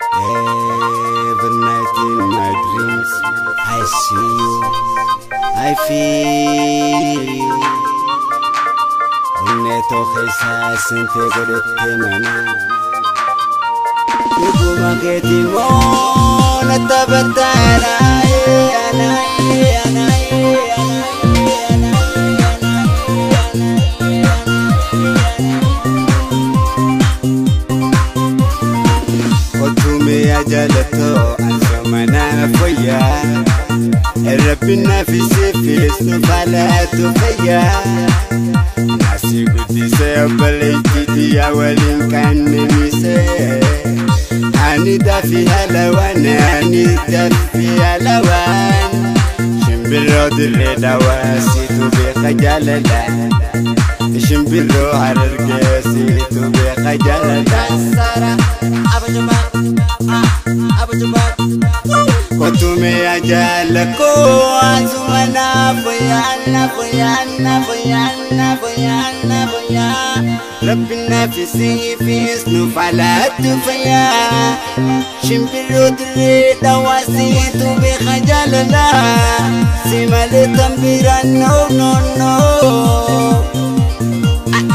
Every night in my dreams I see you, I feel you. Neto khisa sente godete mana Yubu mageti mo natabatana جلتو أنزمنا فيا ربنا في سيفيس نفعلات فيا ناسي قدي سيبليتي دي أولين كان نميسي أني دافي هلوان أني دافي هلوان شمبلو دري دواسيتو بخجالة شمبلو عرقسيتو بخجالة سارة أبو جمال Kotume ajalako azumana boyana Rabbina fi sifis nufalatu faya Shimbiru dre dawasitu bi khajalala Simale tambira no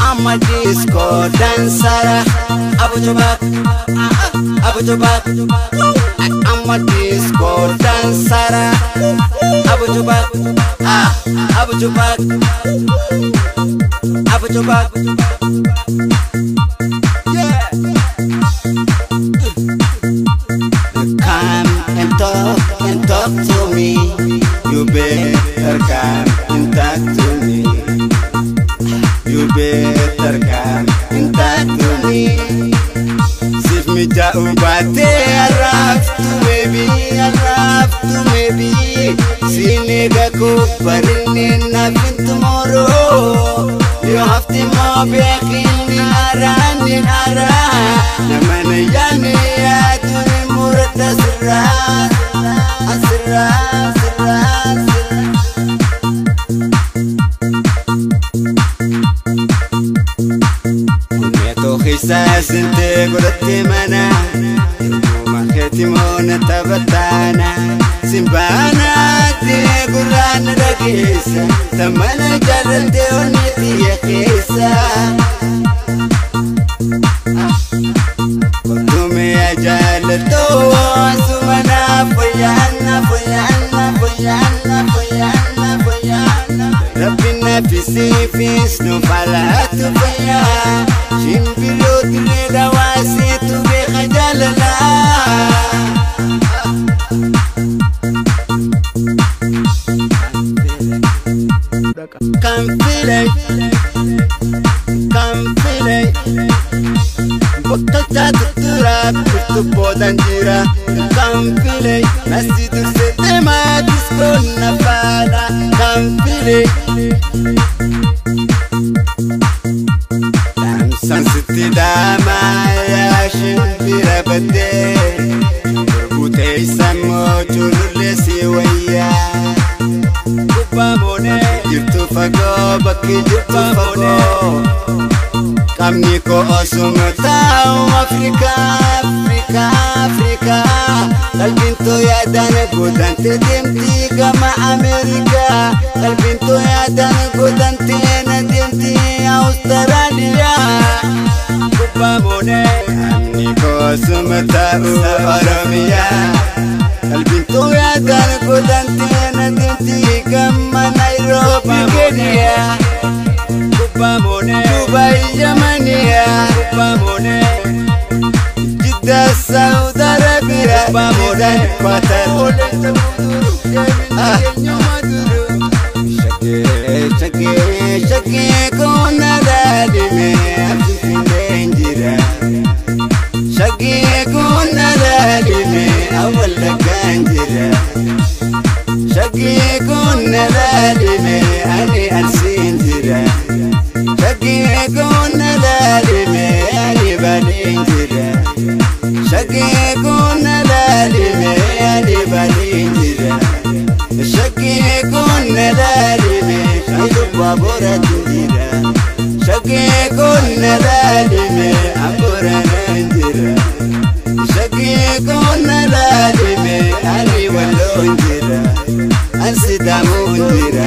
I'm a disco dancer Abu Jabak I'm a disco dancer Abu Jabak Yeah. Come and talk to me You better come and talk to me You better come and talk to me Sif me jaubate araf to maybe Sinega ko parin na fin tomorrow You have to move back in ara Namana yani aduni murata sirra خساس انت قلت منا ما ختمون تبتانا سنبانا دي قران رقيسة ثمنا جرد ونيتي خيسة قلتم يا جالتو سمنا فيانا ربنا في سيفيس نفعلات فيا شنبلو تري دواسيتو بخجالنا Come feel it Bokata tutura Putu podan jira Come feel it Nasi dulce tema disco na fada Come feel it Sansiti dama ya shimbira bade Berbute isamo chulule siwaya Kupa mone Jirtu fago baki jirtu fago Kamni ko osumutao Afrika Kalbinto ya dana godante demti gama Amerika Kalbinto ya dana godante na demti Australia Kupa mone Kamni ko osumutao Oromia Kalbinto ya dana godante na demti gama Nairobi Kenya Kupa mone Dubai Yamania Kupa mone Jeddah Saudi Arabia Kupa mone Qatar Shake kona dadime Afifin jira Shake kona dadime Awala kanjira Shake kona dadime Ani ansin jira Shake kona dadime Ani balin jira Shake kona dadime Ani balin jira Shake kona dadime Idu babura jira Shake kona damu jira